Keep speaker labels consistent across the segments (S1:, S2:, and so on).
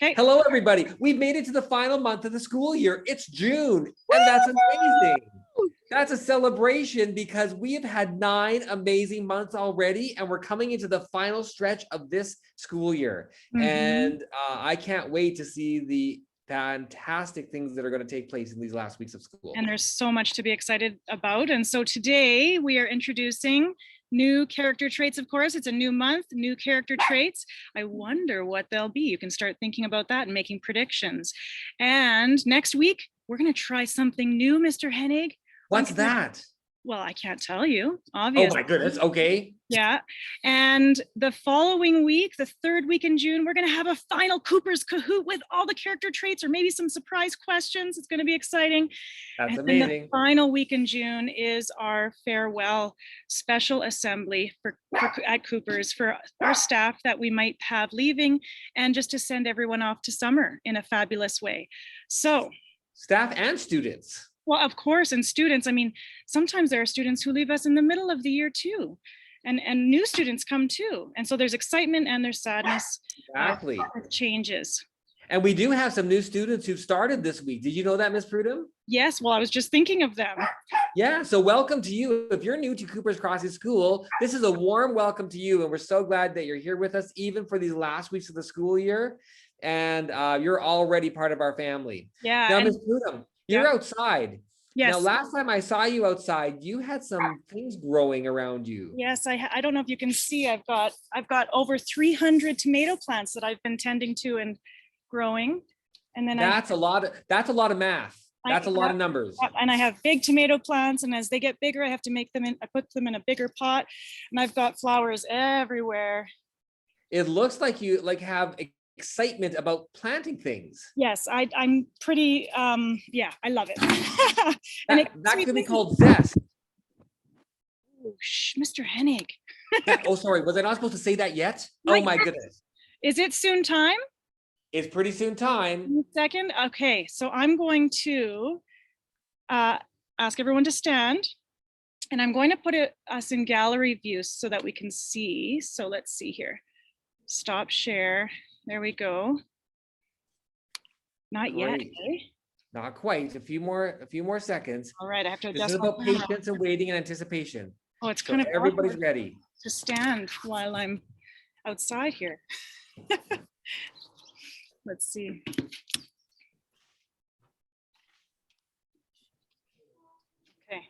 S1: Okay.
S2: Hello, everybody. We've made it to the final month of the school year. It's June, and that's amazing. That's a celebration because we have had 9 amazing months already, and we're coming into the final stretch of this school year. And I can't wait to see the fantastic things that are going to take place in these last weeks of school.
S1: And there's so much to be excited about. And so today we are introducing new character traits, of course. It's a new month, new character traits. I wonder what they'll be. You can start thinking about that and making predictions. And next week, we're going to try something new, Mr. Hennig.
S2: What's that?
S1: Well, I can't tell you, obviously.
S2: Oh my goodness, okay.
S1: Yeah, and the following week, the 3rd week in June, we're gonna have a final Cooper's Kahoot with all the character traits or maybe some surprise questions. It's gonna be exciting.
S2: That's
S1: and then
S2: amazing.
S1: the final week in June is our farewell special assembly at Cooper's for our staff that we might have leaving and just to send everyone off to summer in a fabulous way. So.
S2: Staff and students.
S1: Well, of course, and students, I mean, sometimes there are students who leave us in the middle of the year too, and new students come too. And so there's excitement and there's sadness.
S2: Exactly.
S1: Changes.
S2: And we do have some new students who've started this week. Did you know that, Ms. Prudham?
S1: Yes, well, I was just thinking of them.
S2: Yeah, so welcome to you. If you're new to Cooper's Crossing School, this is a warm welcome to you. And we're so glad that you're here with us, even for these last weeks of the school year. And you're already part of our family.
S1: Yeah.
S2: Now, Ms. Prudham, you're outside.
S1: Yes.
S2: Now, last time I saw you outside, you had some things growing around you.
S1: Yes, I don't know if you can see, I've got over 300 tomato plants that I've been tending to and growing. And then
S2: that's a lot of math. That's a lot of numbers.
S1: And I have big tomato plants, and as they get bigger, I have to I put them in a bigger pot, and I've got flowers everywhere.
S2: It looks like you have excitement about planting things.
S1: Yes, I'm pretty, yeah, I love it.
S2: And that could be called zest.
S1: Oh, Mr. Hennig.
S2: Oh, sorry, was I not supposed to say that yet? Oh my goodness.
S1: Is it soon time?
S2: It's pretty soon time.
S1: Second, okay, so I'm going to ask everyone to stand, and I'm going to put us in gallery view so that we can see. So let's see here. Stop share. There we go. Not yet. Eh?
S2: Not quite. A few more seconds.
S1: All right, I have to adjust.
S2: This is about patience and waiting and anticipation.
S1: Oh, it's kind of
S2: everybody's ready
S1: to stand while I'm outside here. Let's see. Okay.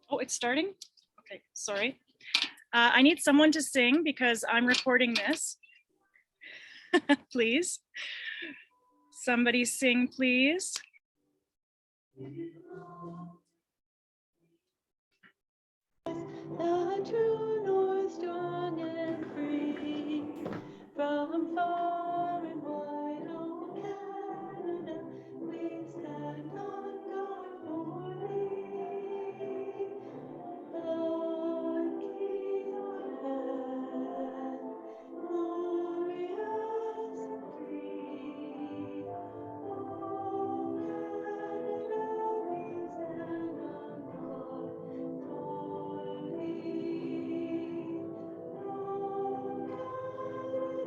S1: Oh, it's starting? Okay, sorry. I need someone to sing because I'm recording this. Please. Somebody sing, please.
S3: The true north, strong and free, from far and wide, oh Canada, we stand on guard for thee. The King and glorious and free, oh Canada, we stand on guard for thee. Oh Canada,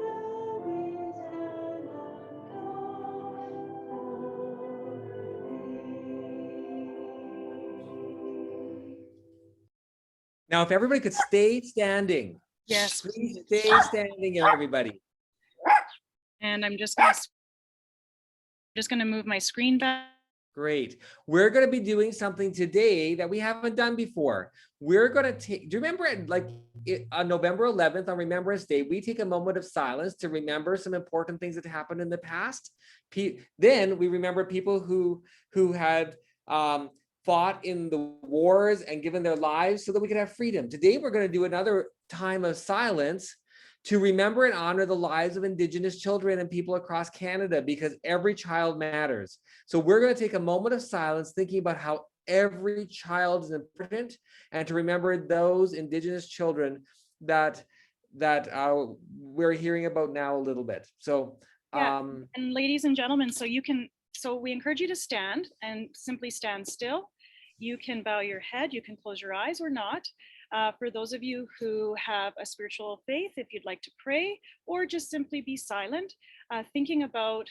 S3: we stand on guard for thee.
S2: Now, if everybody could stay standing.
S1: Yes.
S2: Please stay standing, everybody.
S1: And I'm just gonna move my screen back.
S2: Great. We're going to be doing something today that we haven't done before. We're going to take, do you remember on November 11th on Remembrance Day, we take a moment of silence to remember some important things that happened in the past. Then we remember people who had fought in the wars and given their lives so that we could have freedom. Today, we're going to do another time of silence to remember and honor the lives of Indigenous children and people across Canada, because every child matters. So we're going to take a moment of silence thinking about how every child is important, and to remember those Indigenous children that we're hearing about now a little bit. So
S1: and ladies and gentlemen, so we encourage you to stand and simply stand still. You can bow your head, you can close your eyes or not. For those of you who have a spiritual faith, if you'd like to pray or just simply be silent, thinking about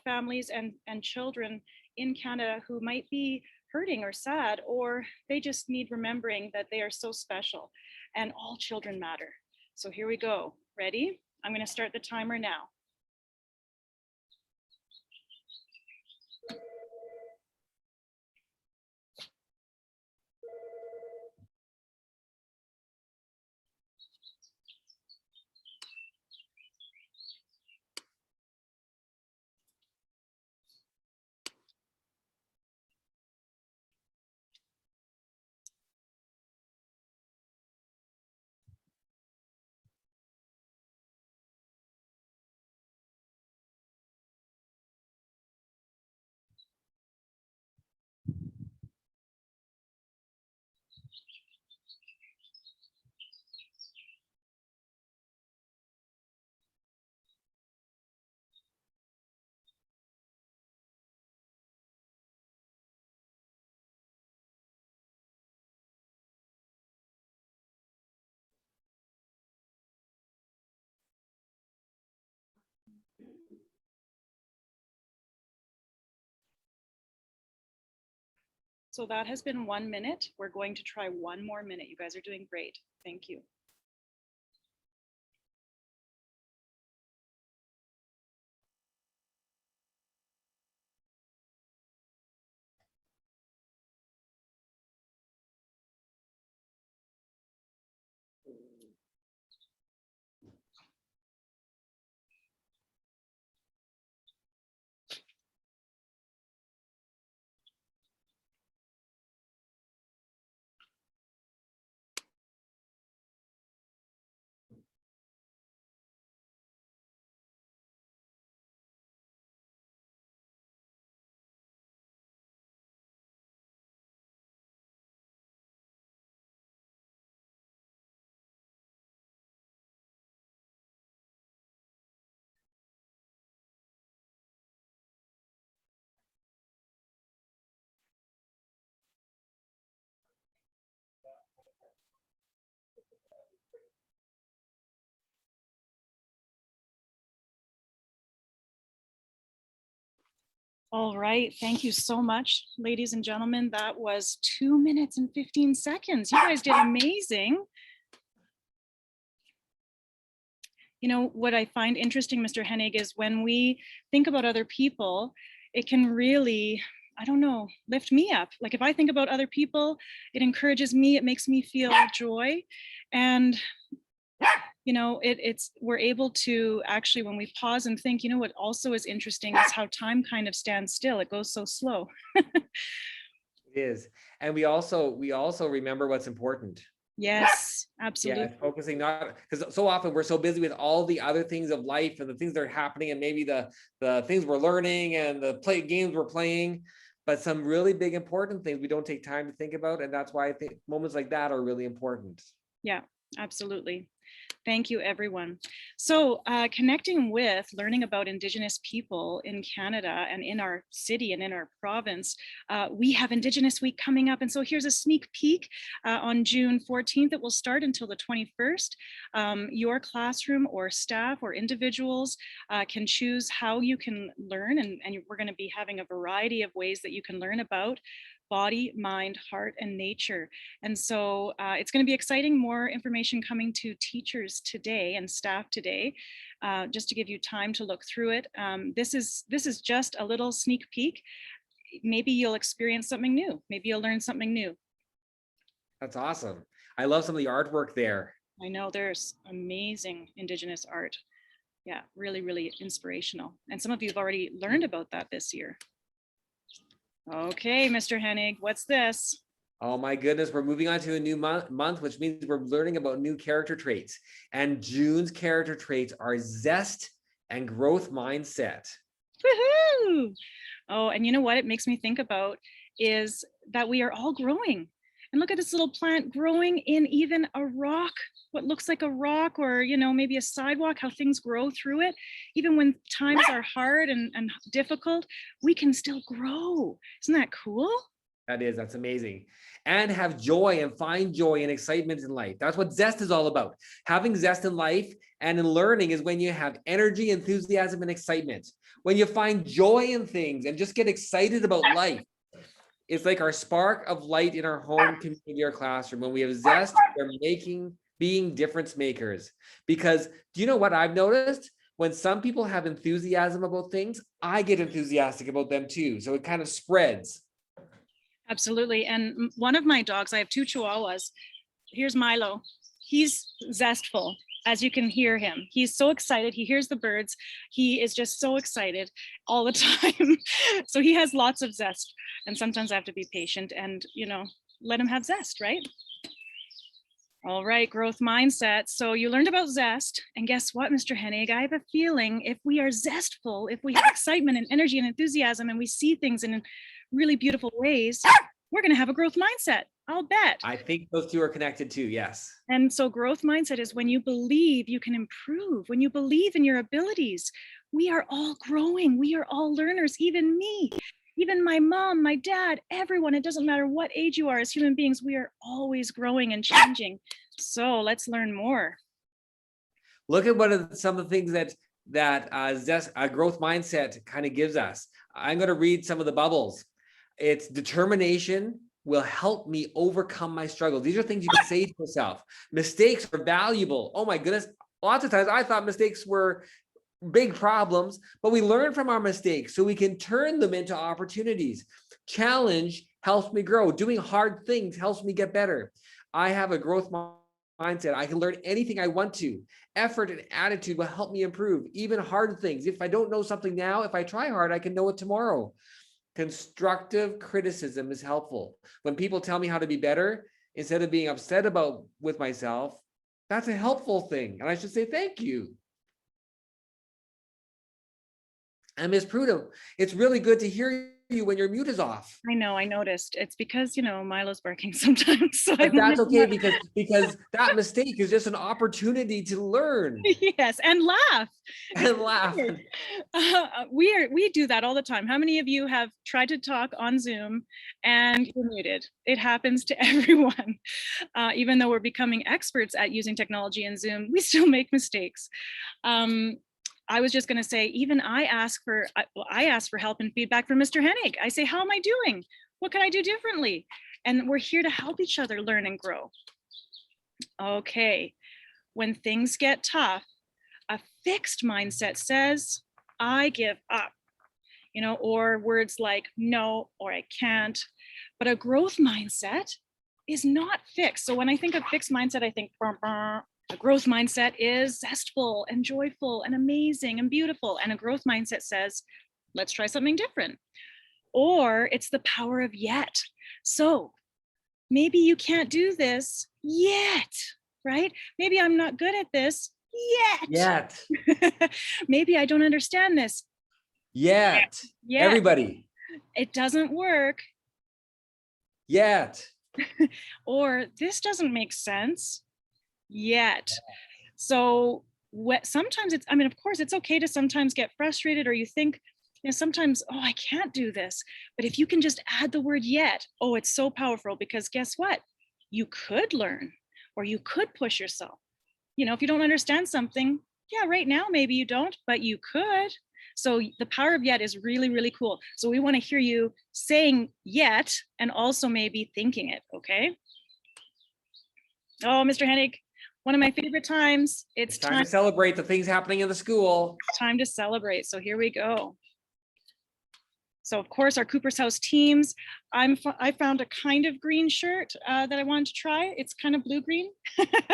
S1: families and children in Canada who might be hurting or sad, or they just need remembering that they are so special and all children matter. So here we go. Ready? I'm going to start the timer now. So that has been 1 minute. We're going to try 1 more minute. You guys are doing great. Thank you. All right, thank you so much, ladies and gentlemen. That was 2 minutes and 15 seconds. You guys did amazing. You know, what I find interesting, Mr. Hennig, is when we think about other people, it can really, I don't know, lift me up. Like if I think about other people, it encourages me, it makes me feel joy. And you know, we're able to actually, when we pause and think, you know, what also is interesting is how time kind of stands still. It goes so slow.
S2: It is. And we also remember what's important.
S1: Yes, absolutely.
S2: Yeah, focusing not, because so often we're so busy with all the other things of life and the things that are happening and maybe the things we're learning and the games we're playing, but some really big important things we don't take time to think about. And that's why I think moments like that are really important.
S1: Yeah, absolutely. Thank you, everyone. So connecting with learning about Indigenous people in Canada and in our city and in our province, we have Indigenous Week coming up. And so here's a sneak peek on June 14th. It will start until the 21st. Your classroom or staff or individuals can choose how you can learn. And we're going to be having a variety of ways that you can learn about body, mind, heart, and nature. And so it's going to be exciting. More information coming to teachers today and staff today, just to give you time to look through it. This is just a little sneak peek. Maybe you'll experience something new. Maybe you'll learn something new.
S2: That's awesome. I love some of the artwork there.
S1: I know there's amazing Indigenous art. Yeah, really, really inspirational. And some of you have already learned about that this year. Okay, Mr. Hennig, what's this?
S2: Oh my goodness, we're moving on to a new month, which means we're learning about new character traits. And June's character traits are zest and growth mindset.
S1: Woohoo! Oh, and you know what it makes me think about is that we are all growing. And look at this little plant growing in even a rock, what looks like a rock, or, you know, maybe a sidewalk, how things grow through it. Even when times are hard and difficult, we can still grow. Isn't that cool?
S2: That's amazing. And have joy and find joy and excitement in life. That's what zest is all about. Having zest in life and in learning is when you have energy, enthusiasm, and excitement. When you find joy in things and just get excited about life. It's like our spark of light in our home, community, or classroom. When we have zest, we're being difference makers. Because do you know what I've noticed? When some people have enthusiasm about things, I get enthusiastic about them too. So it kind of spreads.
S1: Absolutely. And one of my dogs, I have 2 Chihuahuas. Here's Milo. He's zestful, as you can hear him. He's so excited. He hears the birds. He is just so excited all the time. So he has lots of zest. And sometimes I have to be patient and, let him have zest, right? All right, growth mindset. So you learned about zest. And guess what, Mr. Hennig? I have a feeling if we are zestful, if we have excitement and energy and enthusiasm, and we see things in really beautiful ways, we're going to have a growth mindset. I'll bet.
S2: I think those two are connected too. Yes.
S1: And so growth mindset is when you believe you can improve, when you believe in your abilities. We are all growing. We are all learners, even me, even my mom, my dad, everyone. It doesn't matter what age you are as human beings. We are always growing and changing. So let's learn more.
S2: Look at some of the things that a growth mindset kind of gives us. I'm going to read some of the bubbles. It's determination will help me overcome my struggles. These are things you can say to yourself. Mistakes are valuable. Oh my goodness. Lots of times I thought mistakes were big problems, but we learn from our mistakes so we can turn them into opportunities. Challenge helps me grow. Doing hard things helps me get better. I have a growth mindset. I can learn anything I want to. Effort and attitude will help me improve, even hard things. If I don't know something now, if I try hard, I can know it tomorrow. Constructive criticism is helpful. When people tell me how to be better, instead of being upset with myself, that's a helpful thing. And I should say, thank you. And Ms. Prudhomme, it's really good to hear you when your mute is off.
S1: I know, I noticed. It's because, Milo's barking sometimes. So
S2: but that's okay because that mistake is just an opportunity to learn.
S1: Yes, and laugh.
S2: And laugh.
S1: We do that all the time. How many of you have tried to talk on Zoom and you're muted? It happens to everyone. Even though we're becoming experts at using technology in Zoom, we still make mistakes. I was just going to say, even I ask for help and feedback from Mr. Hennig. I say, how am I doing? What can I do differently? And we're here to help each other learn and grow. Okay, when things get tough, a fixed mindset says, I give up, or words like no, or I can't. But a growth mindset is not fixed. So when I think of fixed mindset, I think, a growth mindset is zestful and joyful and amazing and beautiful. And a growth mindset says, let's try something different. Or it's the power of yet. So maybe you can't do this yet, right? Maybe I'm not good at this yet. Maybe I don't understand this yet.
S2: Everybody.
S1: It doesn't work
S2: yet.
S1: Or this doesn't make sense yet. So sometimes of course it's okay to sometimes get frustrated, or you think, sometimes, oh, I can't do this. But if you can just add the word yet, oh, it's so powerful, because guess what? You could learn, or you could push yourself. If you don't understand something, yeah, right now, maybe you don't, but you could. So the power of yet is really, really cool. So we want to hear you saying yet and also maybe thinking it, okay? Oh, Mr. Hennig, one of my favorite times. It's
S2: time to celebrate the things happening in the school.
S1: Time to celebrate. So here we go. So of course, our Cooper's House teams. I found a kind of green shirt that I wanted to try. It's kind of blue-green.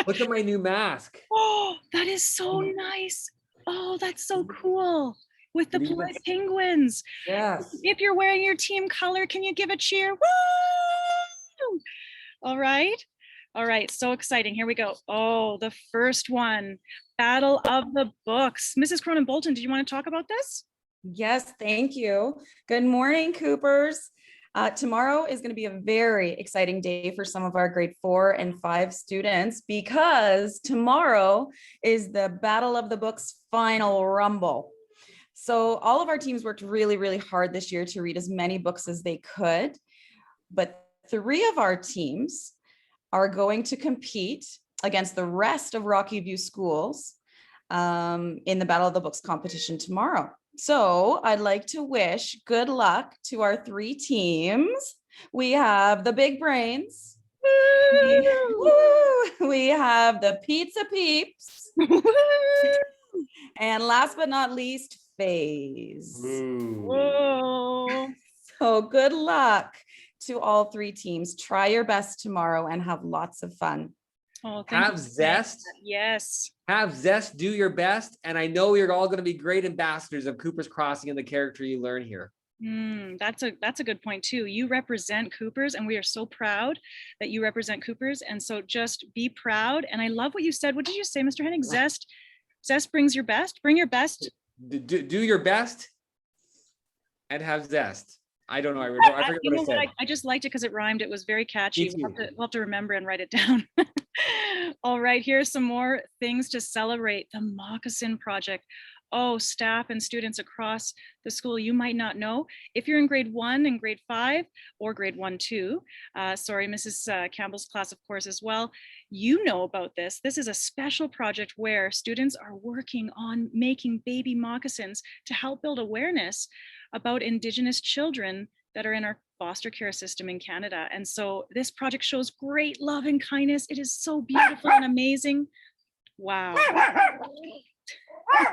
S2: Look at my new mask.
S1: Oh, that is so nice. Oh, that's so cool. With the blue penguins.
S2: Yes.
S1: If you're wearing your team color, can you give a cheer? Woo! All right. All right, so exciting. Here we go. Oh, the first one, Battle of the Books. Mrs. Cronin-Bolton, did you want to talk about this?
S4: Yes, thank you. Good morning, Coopers. Tomorrow is going to be a very exciting day for some of our grade 4 and 5 students, because tomorrow is the Battle of the Books final rumble. So all of our teams worked really, really hard this year to read as many books as they could. but 3 of our teams are going to compete against the rest of Rocky View schools in the Battle of the Books competition tomorrow. So I'd like to wish good luck to our 3 teams. We have the Big Brains. We have the Pizza Peeps. And last but not least, FaZe.
S1: Whoa.
S4: So good luck to all 3 teams. Try your best tomorrow and have lots of fun.
S1: Oh, thank
S2: Have
S1: you for saying
S2: zest.
S1: that. Yes.
S2: Have zest, do your best. And I know you're all going to be great ambassadors of Cooper's Crossing and the character you learn here.
S1: That's a good point too. You represent Coopers, and we are so proud that you represent Coopers. And so just be proud. And I love what you said. What did you say, Mr. Henning? Zest brings your best. Bring your best.
S2: Do your best and have zest. I don't know. I forget
S1: You know
S2: what I
S1: what?
S2: said.
S1: I just liked it because it rhymed. It was very catchy.
S2: Me too.
S1: We'll have to remember and write it down. All right, here's some more things to celebrate. The Moccasin Project. Oh, staff and students across the school, you might not know. If you're in grade 1 and grade 5 or grade 1, 2, sorry, Mrs. Campbell's class, of course, as well, you know about this. This is a special project where students are working on making baby moccasins to help build awareness about Indigenous children that are in our foster care system in Canada. And so this project shows great love and kindness. It is so beautiful and amazing. Wow.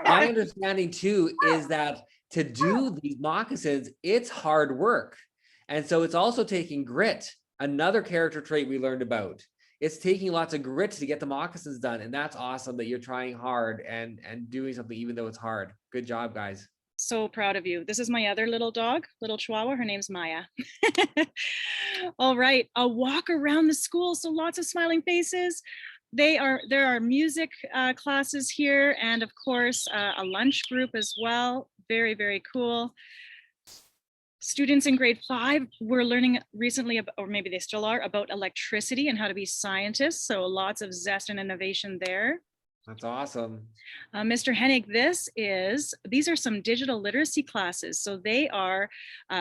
S2: My understanding too is that to do these moccasins, it's hard work. And so it's also taking grit, another character trait we learned about. It's taking lots of grit to get the moccasins done. And that's awesome that you're trying hard and doing something even though it's hard. Good job, guys.
S1: So proud of you. This is my other little dog, little Chihuahua. Her name's Maya. All right, a walk around the school. So lots of smiling faces. There are music classes here, and of course, a lunch group as well. Very, very cool. Students in grade 5 were learning recently, or maybe they still are, about electricity and how to be scientists. So lots of zest and innovation there.
S2: That's awesome.
S1: Mr. Hennig, these are some digital literacy classes. So they are,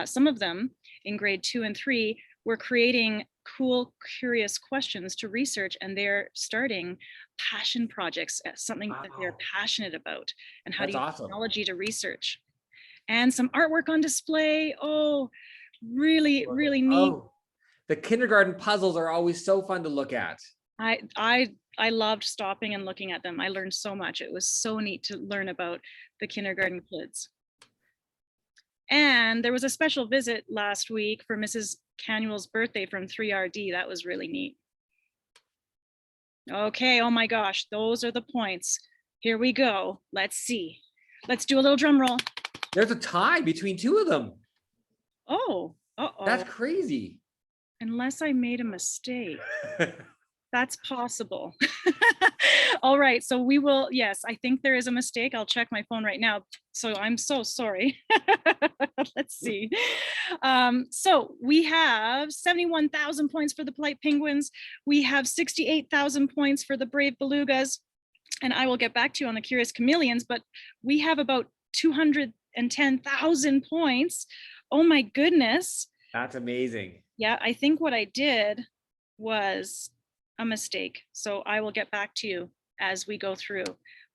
S1: some of them in grade 2 and 3, we're creating cool, curious questions to research, and they're starting passion projects, something that they're passionate about, and how to use technology to research. And some artwork on display. Oh, really, really neat.
S2: Oh, the kindergarten puzzles are always so fun to look at.
S1: I loved stopping and looking at them. I learned so much. It was so neat to learn about the kindergarten kids. And there was a special visit last week for Mrs. Canuel's birthday from 3RD. That was really neat. Okay, oh my gosh, those are the points. Here we go. Let's see. Let's do a little drum roll.
S2: There's a tie between 2 of them.
S1: Oh, uh-oh.
S2: That's crazy.
S1: Unless I made a mistake. That's possible. All right, so we will, yes, I think there is a mistake. I'll check my phone right now. So I'm so sorry. Let's see. So we have 71,000 points for the polite penguins. We have 68,000 points for the brave belugas. And I will get back to you on the curious chameleons, but we have about 210,000 points. Oh my goodness.
S2: That's amazing.
S1: Yeah, I think what I did was a mistake. So I will get back to you as we go through.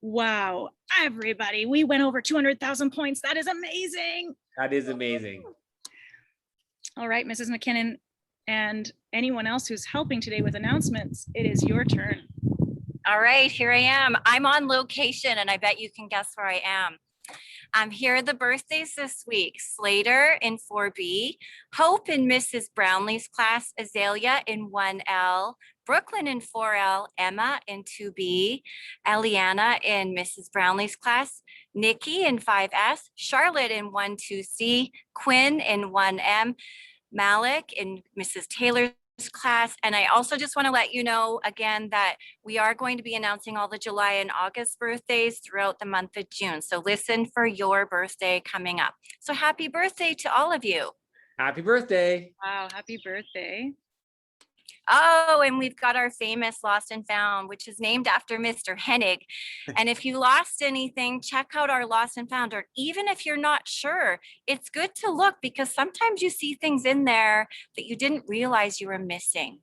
S1: Wow, everybody, we went over 200,000 points. That is amazing.
S2: That is amazing.
S1: All right, Mrs. McKinnon, and anyone else who's helping today with announcements, it is your turn.
S5: All right, here I am. I'm on location, and I bet you can guess where I am. Here are the birthdays this week. Slater in 4B, Hope in Mrs. Brownlee's class, Azalea in 1L, Brooklyn in 4L, Emma in 2B, Eliana in Mrs. Brownlee's class, Nikki in 5S, Charlotte in 12C, Quinn in 1M, Malik in Mrs. Taylor's class. And I also just want to let you know again that we are going to be announcing all the July and August birthdays throughout the month of June. So listen for your birthday coming up. So happy birthday to all of you.
S2: Happy birthday.
S1: Wow, happy birthday.
S5: Oh, and we've got our famous Lost and Found, which is named after Mr. Hennig. And if you lost anything, check out our Lost and Found. Or even if you're not sure, it's good to look because sometimes you see things in there that you didn't realize you were missing.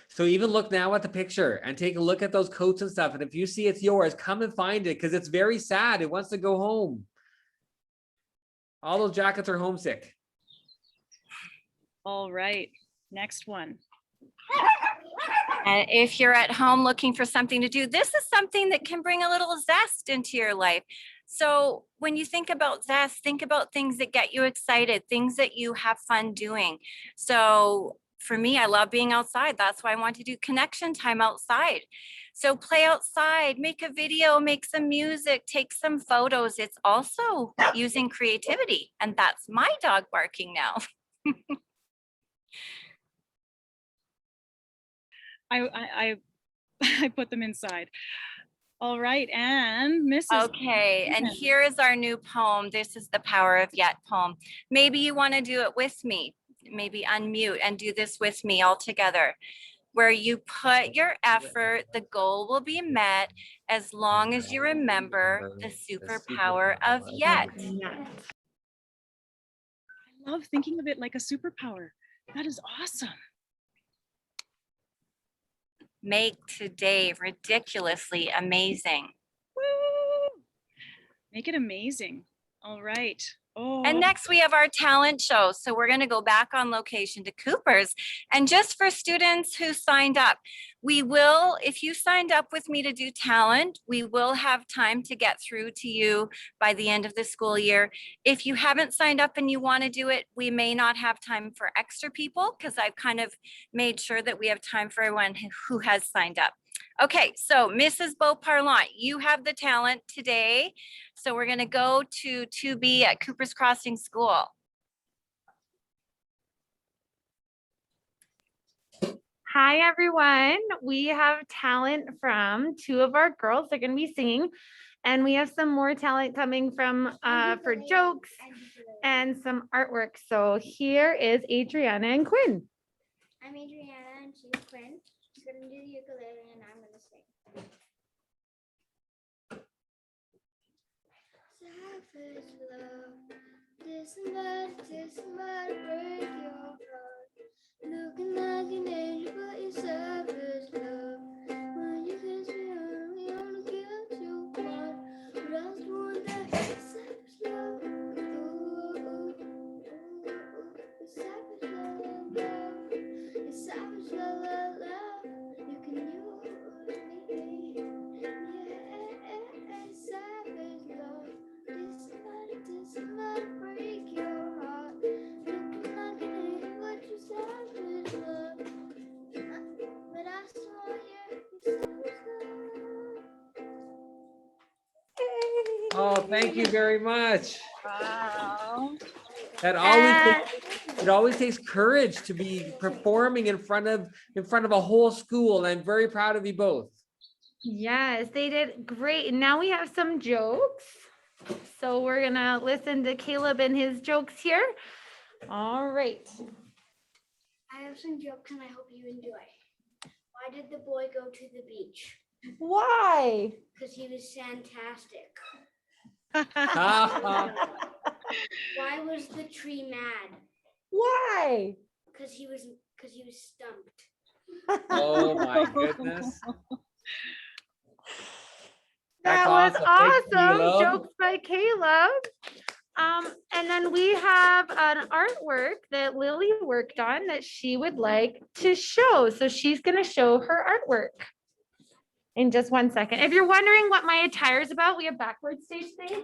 S2: So even look now at the picture and take a look at those coats and stuff. And if you see it's yours, come and find it because it's very sad. It wants to go home. All those jackets are homesick.
S1: All right, next one.
S5: And if you're at home looking for something to do, this is something that can bring a little zest into your life. So when you think about zest, think about things that get you excited, things that you have fun doing. So for me, I love being outside. That's why I want to do connection time outside. So play outside, make a video, make some music, take some photos. It's also using creativity. And that's my dog barking now.
S1: I put them inside. All right, and Mrs.
S5: Okay, and here is our new poem. This is the Power of Yet poem. Maybe you want to do it with me. Maybe unmute and do this with me all together. Where you put your effort, the goal will be met as long as you remember the superpower of yet.
S1: I love thinking of it like a superpower. That is awesome.
S5: Make today ridiculously amazing.
S1: Woo! Make it amazing. All right. Oh.
S5: And next we have our talent show. So we're going to go back on location to Cooper's. And just for students who signed up, we will, if you signed up with me to do talent, we will have time to get through to you by the end of the school year. If you haven't signed up and you want to do it, we may not have time for extra people because I've kind of made sure that we have time for everyone who has signed up. Okay, so Mrs. Beauparlant, you have the talent today. So we're going to go to 2B at Cooper's Crossing School.
S6: Hi, everyone. We have talent from two of our girls. They're going to be singing. And we have some more talent coming from for jokes and some artwork. So here is Adriana and Quinn.
S3: I'm Adriana and she's Quinn. She's gonna do the ukulele and I'm gonna sing. Savage love, this mud break your heart. Looking like an angel, but you're savage love. When you kiss me, I only wanna get you apart. But I was born that savage love. Ooh, ooh, ooh, ooh, savage love. It's savage love, love, love. You can use me. Yeah, savage love. This might break your heart. Looking like an angel, but you savage love. But I saw you savage love.
S2: Oh, thank you very much.
S1: Wow.
S2: That always it always takes courage to be performing in front of a whole school. And I'm very proud of you both.
S6: Yes, they did great. And now we have some jokes. So we're going to listen to Caleb and his jokes here. All right.
S3: I have some jokes and I hope you enjoy. Why did the boy go to the beach?
S6: Why?
S3: Because he was fantastic.
S2: Ah,
S3: Why was the tree mad?
S6: Why?
S3: Because he was stumped.
S2: oh my goodness.
S6: That
S2: That's
S6: was
S2: awesome. Thank you,
S6: awesome.
S2: Caleb.
S6: Jokes by Caleb. And then we have an artwork that Lily worked on that she would like to show. So she's going to show her artwork in just 1 second. If you're wondering what my attire is about, we have backward stage today.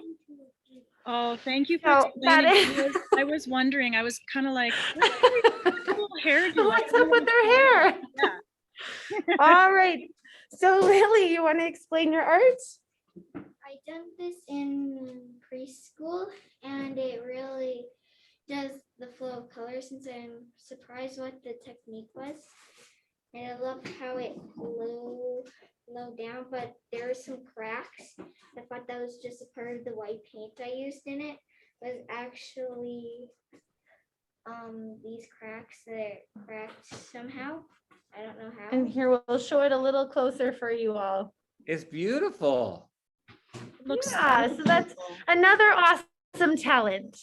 S1: Oh, thank you for
S6: So that
S1: explaining.
S6: is-
S1: I was wondering. I was kind of like, what little hair do
S6: What's up with their hair?
S1: Yeah.
S6: All right. So Lily, you want to explain your art?
S3: I done this in preschool and it really does the flow of color since I'm surprised what the technique was. And I love how it flowed down, but there were some cracks. I thought that was just a part of the white paint I used in it. Was actually these cracks that are cracked somehow. I don't know how.
S6: And here we'll show it a little closer for you all.
S2: It's beautiful.
S1: Looks
S6: Yeah, so that's another awesome talent.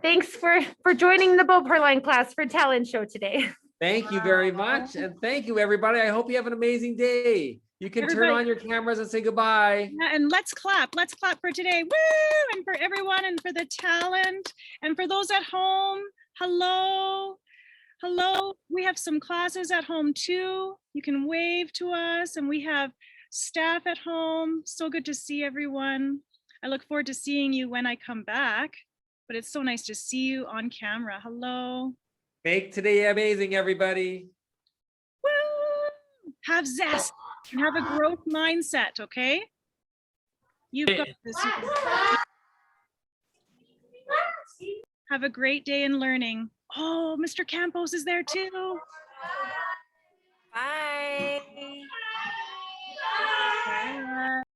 S6: Thanks for joining the Bow Line class for talent show today.
S2: Thank you very much. And thank you, everybody. I hope you have an amazing day. You can turn
S1: Everybody-
S2: on your cameras and say goodbye.
S1: Yeah, and let's clap for today. Woo! And for everyone and for the talent and for those at home. Hello. Hello. We have some classes at home too. You can wave to us, and we have staff at home. So good to see everyone. I look forward to seeing you when I come back, but it's so nice to see you on camera. Hello.
S2: Make today amazing, everybody.
S1: Woo! Have zest and have a growth mindset, okay? You've got this. Have a great day in learning. Oh, Mr. Campos is there too.